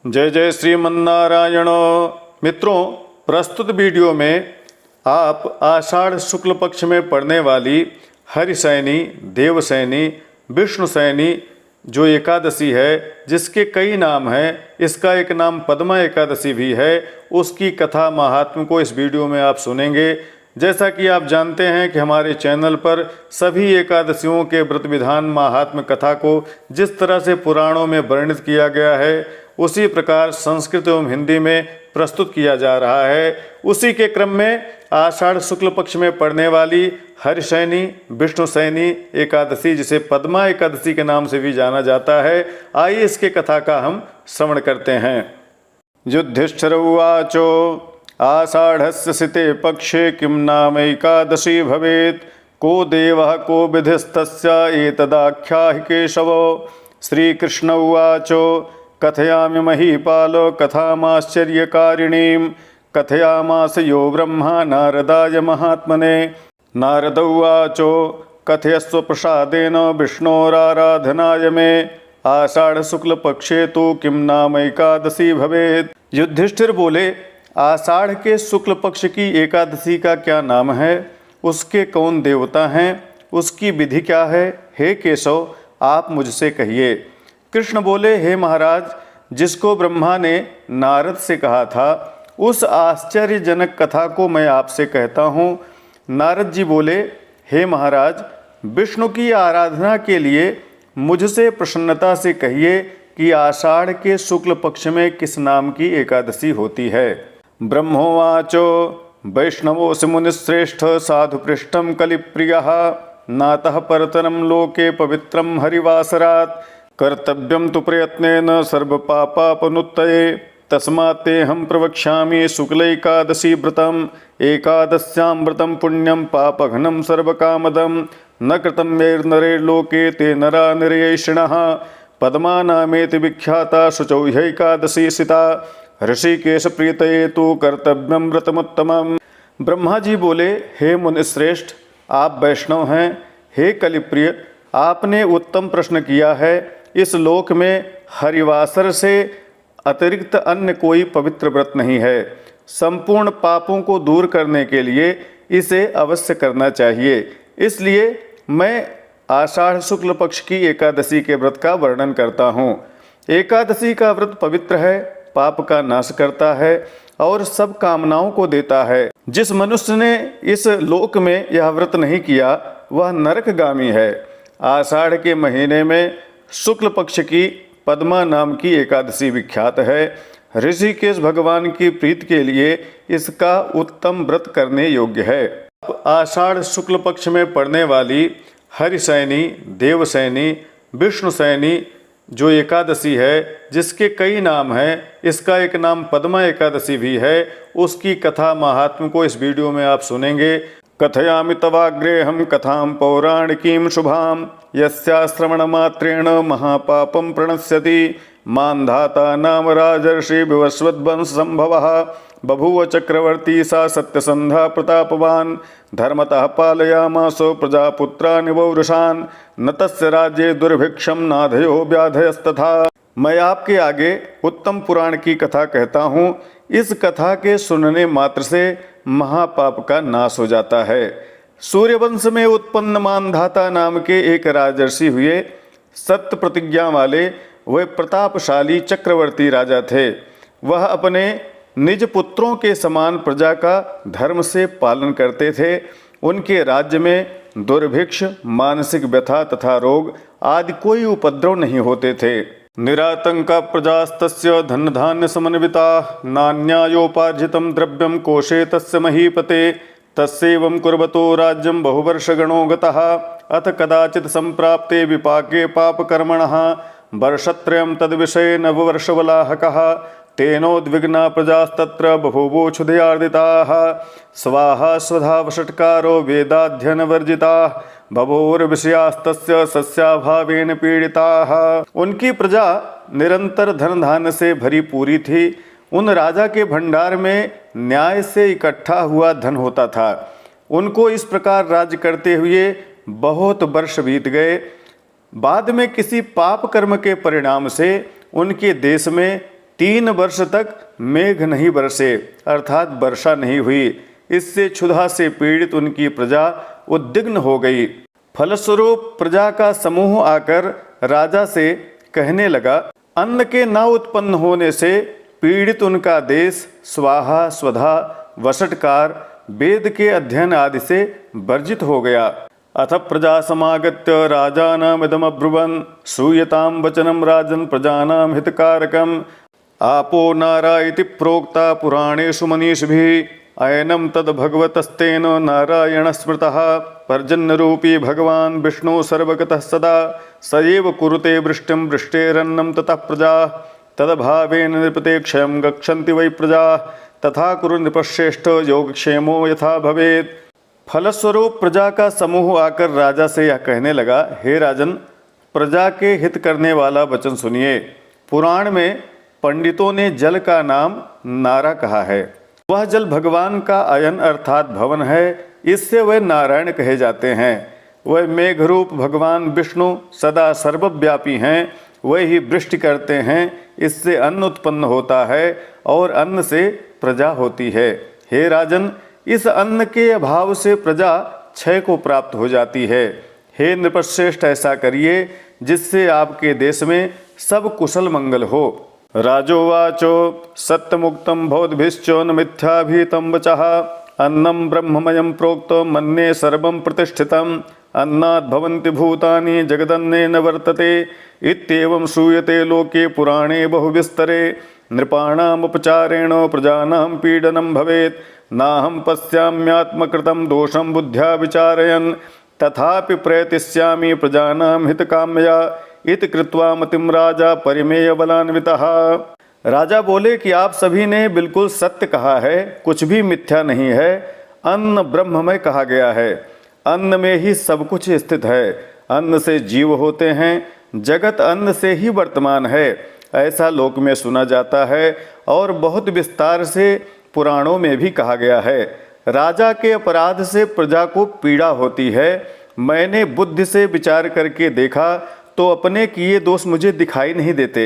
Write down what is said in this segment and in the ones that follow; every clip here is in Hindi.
जय जय श्रीमन्नारायण। मित्रों, प्रस्तुत वीडियो में आप आषाढ़ शुक्ल पक्ष में पड़ने वाली हरिशयनी, देवशयनी, विष्णुशयनी जो एकादशी है, जिसके कई नाम हैं, इसका एक नाम पद्मा एकादशी भी है, उसकी कथा महात्म्य को इस वीडियो में आप सुनेंगे। जैसा कि आप जानते हैं कि हमारे चैनल पर सभी एकादशियों के व्रत विधान महात्म्य कथा को जिस तरह से पुराणों में वर्णित किया गया है, उसी प्रकार संस्कृत एवं हिंदी में प्रस्तुत किया जा रहा है। उसी के क्रम में आषाढ़ शुक्ल पक्ष में पड़ने वाली हरिशयनी, विष्णुशयनी एकादशी, जिसे पद्मा एकादशी के नाम से भी जाना जाता है, आइए इसके कथा का हम श्रवण करते हैं। युधिष्ठिर उवाचो आषाढ़स्य सिते पक्षे किं नाम एकादशी भवेत्, को देवः को विधिस्तस्य एतदाख्याहि केशव। श्रीकृष्ण उवाचो कथयामि महीपालो कथामाश्चर्यकारिणीं, कथयामास यो ब्रह्मा नारदाय महात्मने। नारद उवाचो कथयस्व प्रसादेन विष्णोराराधनाय मे, आषाढ़ शुक्ल पक्षे तो किं नाम एकादशी भवेत्। युधिष्ठिर बोले, आषाढ़ के शुक्ल पक्ष की एकादशी का क्या नाम है, उसके कौन देवता हैं, उसकी विधि क्या है, हे केशव आप मुझसे कहिए। कृष्ण बोले, हे महाराज, जिसको ब्रह्मा ने नारद से कहा था, उस आश्चर्यजनक कथा को मैं आपसे कहता हूँ। नारद जी बोले, हे महाराज, विष्णु की आराधना के लिए मुझसे प्रसन्नता से कहिए कि आषाढ़ के शुक्ल पक्ष में किस नाम की एकादशी होती है। ब्रह्मोवाचो वैष्णवोऽसि मुनिश्रेष्ठ साधु पृष्ठम कलिप्रियः, नातः परतरम लोके पवित्रम हरिवासरात्, कर्तव्यम तु प्रयत्नेन सर्वपापापनुत्तये, तस्मात्तेऽहं प्रवक्ष्यामि शुक्लैकादशी व्रतम्, एकादश्यां व्रतं पुण्यं पापघ्नं सर्वकामदं, न कृतं यैर्नरैर्लोके ते नरा निरयैषिणः, पद्मा नामेति विख्याता शुचौ ह्यैकादशी सिता, ऋषिकेश प्रीतये तु कर्तव्यं व्रतमुत्तमम्। ब्रह्मा जी बोले, हे मुनिश्रेष्ठ, आप वैष्णव हैं, हे कलिप्रिय, आपने उत्तम प्रश्न किया है। इस लोक में हरिवासर से अतिरिक्त अन्य कोई पवित्र व्रत नहीं है। संपूर्ण पापों को दूर करने के लिए इसे अवश्य करना चाहिए। इसलिए मैं आषाढ़ शुक्ल पक्ष की एकादशी के व्रत का वर्णन करता हूँ। एकादशी का व्रत पवित्र है, पाप का नाश करता है और सब कामनाओं को देता है। जिस मनुष्य ने इस लोक में यह व्रत नहीं किया, वह नरकगामी है। आषाढ़ के महीने में शुक्ल पक्ष की पद्मा नाम की एकादशी विख्यात है। ऋषिकेश भगवान की प्रीति के लिए इसका उत्तम व्रत करने योग्य है। आषाढ़ शुक्ल पक्ष में पड़ने वाली हरिशयनी, देवशयनी, विष्णुशयनी जो एकादशी है, जिसके कई नाम हैं, इसका एक नाम पद्मा एकादशी भी है, उसकी कथा महात्म्य को इस वीडियो में आप सुनेंगे। कथयामि तवाग्रेहं कथां पौराणिकीं शुभां, यस्या श्रवणमात्रेण महापापं प्रणश्यति, मान्धाता नाम राजर्षि विवस्वद्वंश संभवः, बभूव चक्रवर्ती सा सत्यसंधा प्रतापवान्, धर्मतः पालयामासो प्रजापुत्रान् वौरुषान्, न तस्य राज्ये दुर्भिक्षं नाधयो व्याधयस्तथा। मैं आपके आगे उत्तम पुराण की कथा कहता हूँ। इस कथा के सुनने मात्र से महापाप का नाश हो जाता है। सूर्यवंश में उत्पन्न मानधाता नाम के एक राजर्षि हुए। सत्य प्रतिज्ञा वाले वे प्रतापशाली चक्रवर्ती राजा थे। वह अपने निज पुत्रों के समान प्रजा का धर्म से पालन करते थे। उनके राज्य में दुर्भिक्ष, मानसिक व्यथा तथा रोग आदि कोई उपद्रव नहीं होते थे। निरातंका प्रजास्तस्य धन धान्य समन्विता, नान्यायोपार्जितं द्रव्यं कोशे तस्य महीपते, तस्यैवं कुर्वतो राज्यं बहुवर्षगणो गतः, अथ कदाचित् संप्राप्ते विपाके पापकर्मणः, वर्षत्रयं तद्विषये नववर्षवलाहकः, तेनोद्विग्ना प्रजास्तत्र बभूवोक्षुधयार्दिताः, स्वाहा स्वधा वषट्कारो वेदाध्ययनवर्जिताः, बभूवुर्विषयास्तस्य सस्याभावेन पीड़िताः। उनकी प्रजा निरंतर धन धान्य से भरी पूरी थी। उन राजा के भंडार में न्याय से इकट्ठा हुआ धन होता था। उनको इस प्रकार राज्य करते हुए बहुत वर्ष बीत गए। बाद में किसी पाप कर्म के परिणाम से उनके देश में 3 वर्ष तक मेघ नहीं बरसे अर्थात वर्षा नहीं हुई। इससे क्षुधा से पीड़ित उनकी प्रजा उद्विग्न हो गई। फलस्वरूप प्रजा का समूह आकर राजा से कहने लगा, अन्न के न उत्पन्न होने से पीड़ित उनका देश स्वाहा स्वधा वषटकार वेद के अध्ययन आदि से वर्जित हो गया। अथ प्रजा समागत्य राजानामिदमब्रुवन् श्रूयतां वचनं राजन् प्रजानां हितकारकम् आपो नारा इति प्रोक्ता पुराणेषु मनीषिभिः अयनं तद् भगवतस्तेन नारायण स्मृतः पर्जन्यरूपी भगवान् विष्णु सर्वगतः सदा स एव कुरुते वृष्टिं वृष्टेरन्नं ततः प्रजाः तदभावेन नृपते क्षयं गच्छन्ति वै प्रजाः तथा कुरु नृपश्रेष्ठ योगक्षेमो यथा भवेत्। फलस्वरूप प्रजा का समूह आकर राजा से यह कहने लगा, हे राजन, प्रजा के हित करने वाला वचन सुनिए। पुराण में पंडितों ने जल का नाम नारा कहा है। वह जल भगवान का अयन अर्थात भवन है। इससे वह नारायण कहे जाते हैं। वह मेघरूप भगवान विष्णु सदा सर्वव्यापी हैं। वह ही वृष्टि करते हैं। इससे अन्न उत्पन्न होता है और अन्न से प्रजा होती है। हे राजन, इस अन्न के अभाव से प्रजा क्षय को प्राप्त हो जाती है। हे नृपश्रेष्ठ, ऐसा करिए जिससे आपके देश में सब कुशल मंगल हो। राजोवाचो सत्यमुक्तं भवद्भिश्चो न मिथ्याभीतं वचः अन्नं ब्रह्ममयं प्रोक्तो मन्ये सर्वं प्रतिष्ठितम् अन्नात् भवन्ति भूतानि जगदन्नेन वर्तते इत्येवं श्रूयते लोके पुराणे बहुविस्तरे नृपाणामुपचारेण प्रजानां पीडनं भवेत् नाहं पश्याम्यात्मकृतं दोषं बुद्ध्या विचारयन् तथापि प्रयतिष्यामि प्रजानां हितकाम्यया इति कृत्वा मतिं राजा परिमेय बलान्वितः। राजा बोले कि आप सभी ने बिल्कुल सत्य कहा है, कुछ भी मिथ्या नहीं है। अन्न ब्रह्ममय कहा गया है। अन्न में ही सब कुछ स्थित है। अन्न से जीव होते हैं। जगत अन्न से ही वर्तमान है, ऐसा लोक में सुना जाता है और बहुत विस्तार से पुराणों में भी कहा गया है। राजा के अपराध से प्रजा को पीड़ा होती है। मैंने बुद्धि से विचार करके देखा तो अपने किए दोष मुझे दिखाई नहीं देते।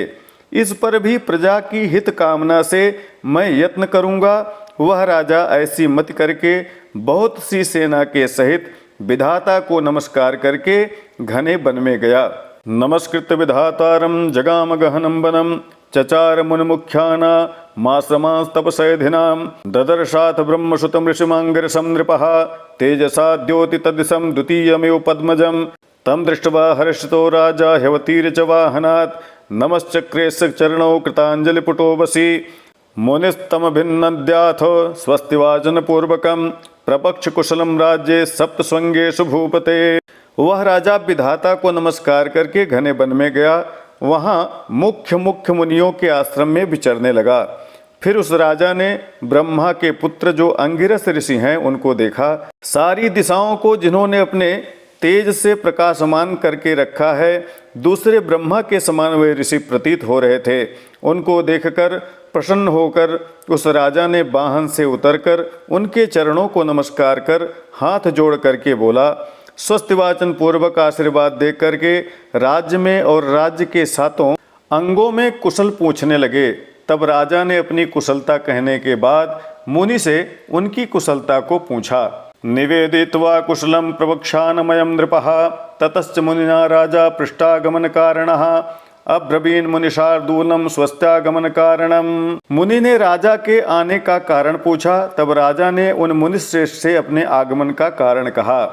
इस पर भी प्रजा की हित कामना से मैं यत्न करूंगा। वह राजा ऐसी मत करके बहुत सी सेना के सहित विधाता को नमस्कार करके घने वन में गया। नमस्कृत विधातारं जगाम गहनं वनं चचार मुनिमुख्याना मासमास्तपसैधिनां ददर्शाथ ब्रह्मसुतं ऋषिमांगिरसं नृपः तेजसा द्योति तदिशं द्वितीयमेव पद्मजं तं दृष्ट्वा हर्षितो राजा ह्यवतीर्य च वाहनात् नमश्चक्रे चरणौ कृताञ्जलिपुटो वसी मुनिस्तमभिन्नद्याथ स्वस्तिवाचनपूर्वकं प्रपक्ष कुशलं राज्ये सप्तस्वंगेषु भूपते। वह राजा विधाता को नमस्कार करके घने वन में गया। वहाँ मुख्य मुनियों के आश्रम में विचरने लगा। फिर उस राजा ने ब्रह्मा के पुत्र जो अंगिरस ऋषि हैं उनको देखा। सारी दिशाओं को जिन्होंने अपने तेज से प्रकाशमान करके रखा है, दूसरे ब्रह्मा के समान वे ऋषि प्रतीत हो रहे थे। उनको देखकर प्रसन्न होकर उस राजा ने वाहन से उतरकर उनके चरणों को नमस्कार कर हाथ जोड़ करके बोला। स्वस्तिवाचन पूर्वक आशीर्वाद दे करके राज्य में और राज्य के सातों अंगों में कुशल पूछने लगे। तब राजा ने अपनी कुशलता कहने के बाद मुनि से उनकी कुशलता को पूछा। निवेदित्वा कुशलं प्रवक्षानमयं नृपः ततश्च मुनिना राजा पृष्ठागमन कारणः अब्रवीन मुनिशार्दूलम स्वस्त्यागमन कारणम। मुनि ने राजा के आने का कारण पूछा। तब राजा ने उन मुनिश्रेष्ठ से अपने आगमन का कारण कहा।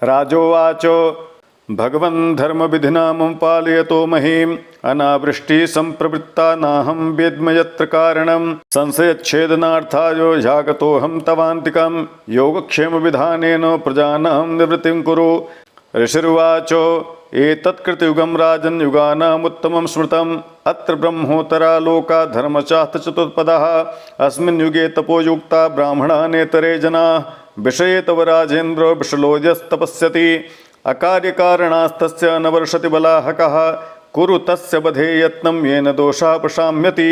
राजोवाचो भगवन् धर्म विधिना मम पालयतो महीम् अनावृष्टि संप्रवृत्ता नाहं वेद्म यत्र कारणं संशयच्छेदनार्थायो यागतोऽहं तवान्तिकं योगक्षेम विधानेन प्रजानां निवृत्तिं कुरु। ऋषिर्वाचो एतत्कृतयुगं राजन् युगानामुत्तमं स्मृतम् अत्र ब्रह्मोत्तरा लोका धर्मशास्त्र चतुष्पदः अस्मिन् युगे तपोयुक्ता ब्राह्मणा नेतरे जनाः विषये तव राजेन्द्र विषलोजस्तपस्यति अकार्यकारणास्तस्य न वर्षति बलाहकः कुरु तस्य वधे यत्नं येन दोषा प्रशाम्यति।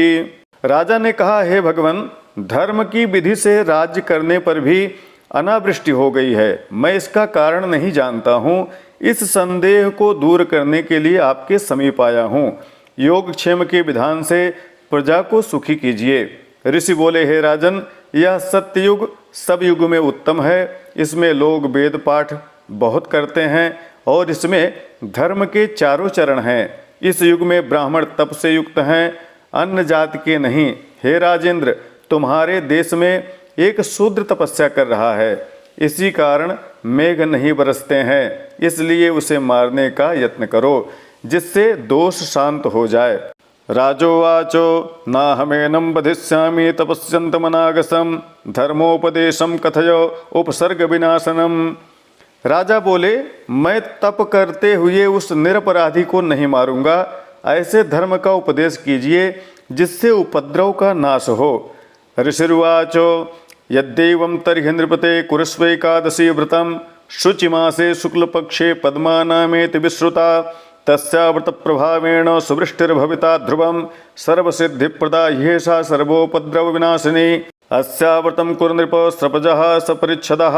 राजा ने कहा, हे भगवान, धर्म की विधि से राज्य करने पर भी अनावृष्टि हो गई है। मैं इसका कारण नहीं जानता हूँ। इस संदेह को दूर करने के लिए आपके समीप आया हूँ। योगक्षेम के विधान से प्रजा को सुखी कीजिए। ऋषि बोले, हे राजन, यह सत्ययुग सब युग में उत्तम है। इसमें लोग वेद पाठ बहुत करते हैं और इसमें धर्म के चारों चरण हैं। इस युग में ब्राह्मण तप से युक्त हैं, अन्य जाति के नहीं। हे राजेंद्र, तुम्हारे देश में एक शूद्र तपस्या कर रहा है, इसी कारण मेघ नहीं बरसते हैं, इसलिए उसे मारने का यत्न करो, जिससे दोष शांत हो जाए। राजोवाचो नाहमेनं वधिष्यामि तपस्यन्तमनागसं धर्मोपदेशं कथयो उपसर्ग विनाशनम। राजा बोले, मैं तप करते हुए उस निरपराधी को नहीं मारूंगा। ऐसे धर्म का उपदेश कीजिए जिससे उपद्रव का नाश हो। ऋषिर्वाचो यद्येवं तर्हि नृपते कुरुष्वैकादशी व्रतं शुचिमासे शुक्लपक्षे पद्मानामेति विश्रुता तस्या व्रतप्रभावेण सुवृष्टिर्भविता ध्रुवं सर्वसिद्धिप्रदा ह्येषा सर्वोपद्रव विनाशिनी। अस्या व्रतं कुरु नृप स्रपजः सपरिच्छदः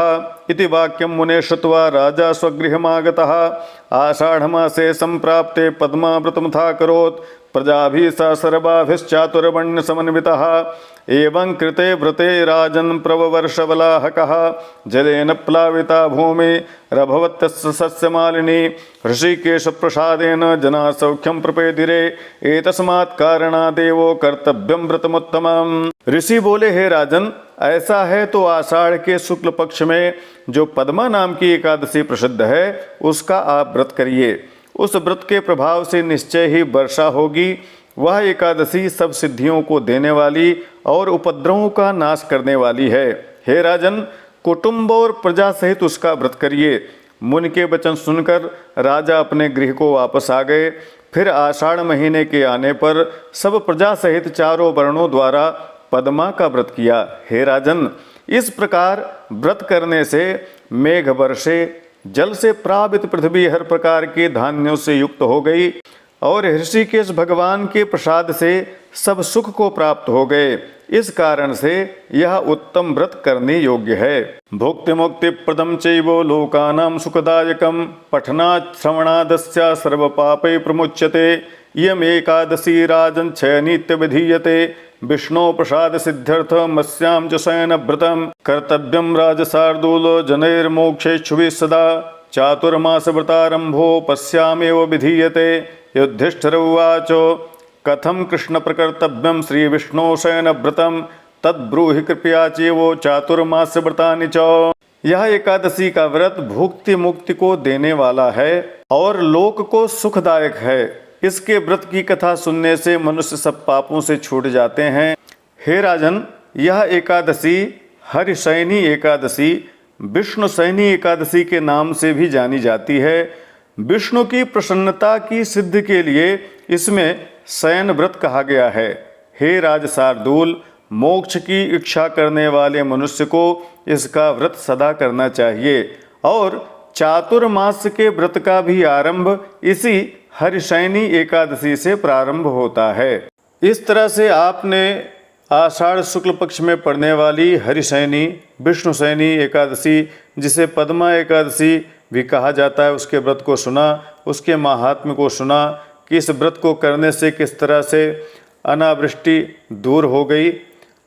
इति वाक्यं मुने श्रुत्वा राजा स्वगृहमागतः। आषाढ़मासे सम्प्राप्ते पद्माव्रतमथाकरोत् प्रजाभिः स सर्वाभिश्चातुर्वर्ण्यसमन्वितः। एवं कृते व्रते राजन् प्रववर्षवलाहकः जलेन प्लाविता भूमिरभवत्तस्य सस्यमालिनी। ऋषिकेशप्रसादेन जनाः सौख्यं प्रपेदिरे एतस्मात् कारणादेव कर्तव्यं व्रतमुत्तमम्। ऋषि बोले, हे राजन, ऐसा है तो आषाढ़ के शुक्ल पक्ष में जो पद्मा नाम की एकादशी प्रसिद्ध है, उसका आप व्रत करिए। उस व्रत के प्रभाव से निश्चय ही वर्षा होगी। वह एकादशी सब सिद्धियों को देने वाली और उपद्रवों का नाश करने वाली है। हे राजन, कुटुंब और प्रजा सहित उसका व्रत करिए। मुनि के वचन सुनकर राजा अपने गृह को वापस आ गए। फिर आषाढ़ महीने के आने पर सब प्रजा सहित चारों वर्णों द्वारा पद्मा का व्रत किया। हे राजन, इस प्रकार व्रत करने से मेघ वर्षे, जल से प्रापित पृथ्वी हर प्रकार के धान्यों से युक्त हो गई और ऋषिकेश भगवान के प्रसाद से सब सुख को प्राप्त हो गए। इस कारण से यह उत्तम व्रत करने योग्य है। भुक्ति मुक्ति प्रदम चैव लोकानां सुखदायकं पठनात् श्रवणादस्य सर्व पापै प्रमुच्यते। इयम् एकादशी राजन् नित्य विधीयते। विष्णु प्रसाद सिद्ध्यर्थ मस्यां च शयन व्रतं कर्तव्यं राजशार्दूलो जनैर्मोक्षेच्छुभिः सदा। चातुर्मास व्रतारंभो पश्यामेव विधीयते। युधिष्ठिर उवाचो कथं कृष्ण प्रकर्तव्यं श्री विष्णु शयन व्रतं तद्ब्रूहि कृपया चेवो चातुर्मास व्रतानि च। यह एकादशी का व्रत भुक्ति मुक्ति को देने वाला है और लोक को सुखदायक है। इसके व्रत की कथा सुनने से मनुष्य सब पापों से छूट जाते हैं। हे राजन, यह एकादशी हरिशयनी एकादशी, विष्णुशयनी एकादशी के नाम से भी जानी जाती है। विष्णु की प्रसन्नता की सिद्धि के लिए इसमें शयन व्रत कहा गया है। हे राजशार्दूल, मोक्ष की इच्छा करने वाले मनुष्य को इसका व्रत सदा करना चाहिए और चातुर्मास के व्रत का भी आरंभ इसी हरिशयनी एकादशी से प्रारंभ होता है। इस तरह से आपने आषाढ़ शुक्ल पक्ष में पड़ने वाली हरिशयनी विष्णुशयनी एकादशी, जिसे पद्मा एकादशी भी कहा जाता है, उसके व्रत को सुना, उसके महात्म्य को सुना कि इस व्रत को करने से किस तरह से अनावृष्टि दूर हो गई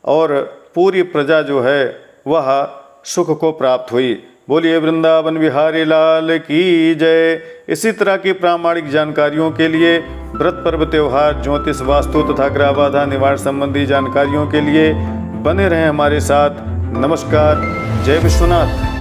और पूरी प्रजा जो है वह सुख को प्राप्त हुई। बोलिए वृंदावन बिहारी लाल की जय। इसी तरह की प्रामाणिक जानकारियों के लिए व्रत पर्व त्योहार ज्योतिष वास्तु तथा ग्रह बाधा निवारण संबंधी जानकारियों के लिए बने रहें हमारे साथ। नमस्कार। जय विश्वनाथ।